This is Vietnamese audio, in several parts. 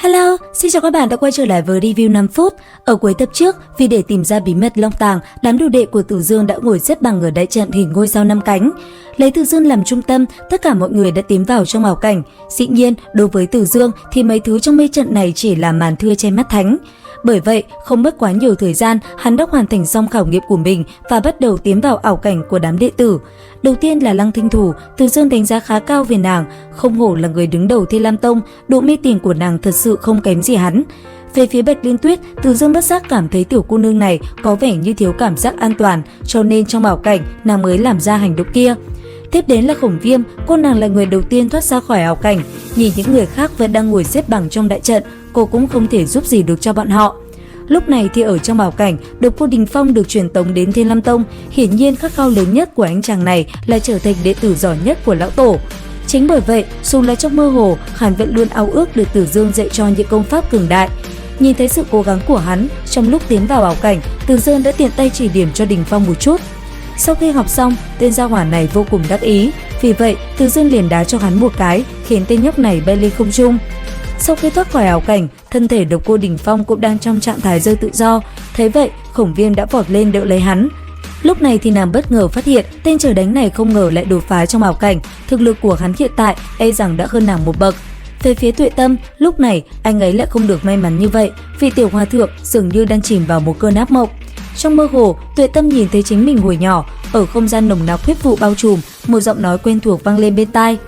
Hello, xin chào các bạn đã quay trở lại với review 5 phút. Ở cuối tập trước, vì để tìm ra bí mật Long Tàng, đám đồ đệ của Tử Dương đã ngồi xếp bằng ở đại trận hình ngôi sao 5 cánh. Lấy Tử Dương làm trung tâm, tất cả mọi người đã tiến vào trong ảo cảnh. Dĩ nhiên, đối với Tử Dương thì mấy thứ trong mê trận này chỉ là màn thưa che mắt thánh. Bởi vậy, không mất quá nhiều thời gian, hắn đã hoàn thành xong khảo nghiệm của mình và bắt đầu tiến vào ảo cảnh của đám đệ tử. Đầu tiên là Lăng Thanh Thủ, Tử Dương đánh giá khá cao về nàng, không hổ là người đứng đầu Thiên Lam Tông, độ mê tín của nàng thật sự không kém gì hắn. Về phía Bạch Liên Tuyết, Tử Dương bất giác cảm thấy tiểu cô nương này có vẻ như thiếu cảm giác an toàn, cho nên trong ảo cảnh nàng mới làm ra hành động kia. Tiếp đến là Khổng Viêm, cô nàng là người đầu tiên thoát ra khỏi ảo cảnh. Nhìn những người khác vẫn đang ngồi xếp bằng trong đại trận, cô cũng không thể giúp gì được cho bọn họ. Lúc này thì ở trong ảo cảnh, Độc Cô Đình Phong được truyền tống đến Thiên Lam Tông. Hiển nhiên khát khao lớn nhất của anh chàng này là trở thành đệ tử giỏi nhất của lão tổ. Chính bởi vậy, dù là trong mơ hồ, hắn vẫn luôn ao ước được Tử Dương dạy cho những công pháp cường đại. Nhìn thấy sự cố gắng của hắn, trong lúc tiến vào ảo cảnh, Tử Dương đã tiện tay chỉ điểm cho Đình Phong một chút. Sau khi học xong, tên gia hỏa này vô cùng đắc ý, vì vậy Tử Dương liền đá cho hắn một cái, khiến tên nhóc này bay lên không trung. Sau khi thoát khỏi ảo cảnh, thân thể Độc Cô Đình Phong cũng đang trong trạng thái rơi tự do. Thấy vậy, Khổng Viêm đã vọt lên đỡ lấy hắn. Lúc này thì nàng bất ngờ phát hiện tên trời đánh này không ngờ lại đột phá trong ảo cảnh, thực lực của hắn hiện tại e rằng đã hơn nàng một bậc. Về phía Tuệ Tâm, lúc này anh ấy lại không được may mắn như vậy, vì tiểu hòa thượng dường như đang chìm vào một cơn ác mộng. Trong mơ hồ, Tuệ Tâm nhìn thấy chính mình hồi nhỏ, ở không gian nồng nặc huyết vụ bao trùm, một giọng nói quen thuộc vang lên bên tai.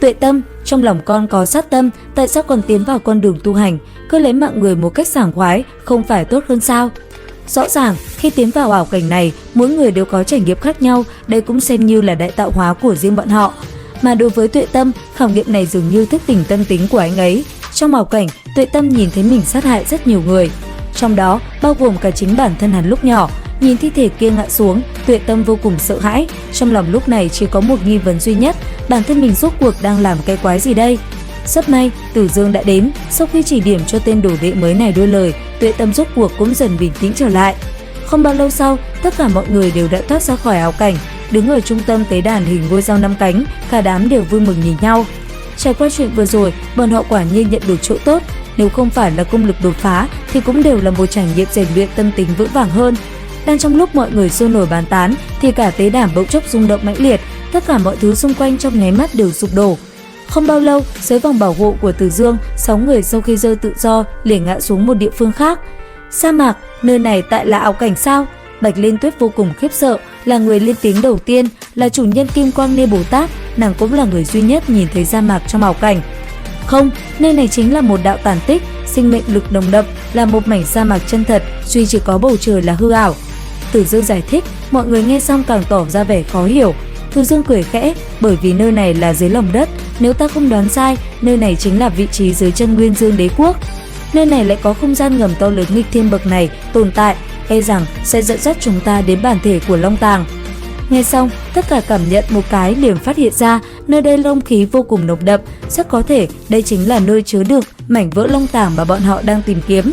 Tuệ Tâm, trong lòng con có sát tâm, tại sao còn tiến vào con đường tu hành, cứ lấy mạng người một cách sảng khoái, không phải tốt hơn sao? Rõ ràng, khi tiến vào ảo cảnh này, mỗi người đều có trải nghiệm khác nhau, đây cũng xem như là đại tạo hóa của riêng bọn họ. Mà đối với Tuệ Tâm, khảo nghiệm này dường như thức tỉnh tâm tính của anh ấy. Trong ảo cảnh, Tuệ Tâm nhìn thấy mình sát hại rất nhiều người, trong đó bao gồm cả chính bản thân hắn lúc nhỏ. Nhìn thi thể kia ngã xuống, Tuệ Tâm vô cùng sợ hãi, trong lòng lúc này chỉ có một nghi vấn duy nhất, bản thân mình rốt cuộc đang làm cái quái gì đây? Rất may, Tử Dương đã đến, sau khi chỉ điểm cho tên đồ đệ mới này đôi lời, Tuệ Tâm rốt cuộc cũng dần bình tĩnh trở lại. Không bao lâu sau, tất cả mọi người đều đã thoát ra khỏi ảo cảnh, đứng ở trung tâm tế đàn hình ngôi sao 5 cánh, cả đám đều vui mừng nhìn nhau. Trải qua chuyện vừa rồi, bọn họ quả nhiên nhận được chỗ tốt, nếu không phải là công lực đột phá thì cũng đều là một trải nghiệm rèn luyện tâm tính vững vàng hơn. Đang trong lúc mọi người sôi nổi bàn tán thì cả tế đàn bỗng chốc rung động mãnh liệt, tất cả mọi thứ xung quanh trong nháy mắt đều sụp đổ. Không bao lâu, dưới vòng bảo hộ của Tử Dương, 6 người sau khi rơi tự do liền ngã xuống một địa phương khác. Sa mạc, nơi này tại là ảo cảnh sao? Bạch Liên Tuyết vô cùng khiếp sợ, là người lên tiếng đầu tiên, là chủ nhân Kim Quang Nê Bồ Tát, nàng cũng là người duy nhất nhìn thấy sa mạc trong ảo cảnh. Không, nơi này chính là một đạo tàn tích, sinh mệnh lực nồng đậm, là một mảnh sa mạc chân thật, duy chỉ có bầu trời là hư ảo. Tử Dương giải thích, mọi người nghe xong càng tỏ ra vẻ khó hiểu. Tử Dương cười khẽ, bởi vì nơi này là dưới lòng đất, nếu ta không đoán sai, nơi này chính là vị trí dưới chân Nguyên Dương Đế Quốc. Nơi này lại có không gian ngầm to lớn nghịch thiên bậc này tồn tại, e rằng sẽ dẫn dắt chúng ta đến bản thể của Long Tàng. Nghe xong, tất cả cảm nhận một cái liền phát hiện ra nơi đây long khí vô cùng nồng đậm, rất có thể đây chính là nơi chứa được mảnh vỡ Long Tàng mà bọn họ đang tìm kiếm.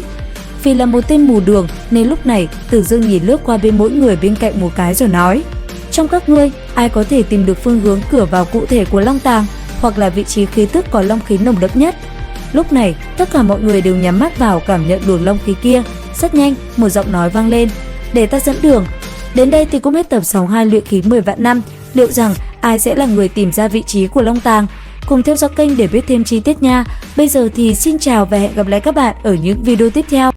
Vì là một tên mù đường nên lúc này Tử Dương nhìn lướt qua bên mỗi người bên cạnh một cái rồi nói: trong các ngươi, ai có thể tìm được phương hướng cửa vào cụ thể của Long Tàng, hoặc là vị trí khí tức có long khí nồng đậm nhất? Lúc này, tất cả mọi người đều nhắm mắt vào cảm nhận luồng long khí kia. Rất nhanh, một giọng nói vang lên: để ta dẫn đường. Đến đây thì cũng hết tập 62 luyện khí 10 vạn năm. Liệu rằng ai sẽ là người tìm ra vị trí của Long Tàng? Cùng theo dõi kênh để biết thêm chi tiết nha. Bây giờ thì xin chào và hẹn gặp lại các bạn ở những video tiếp theo.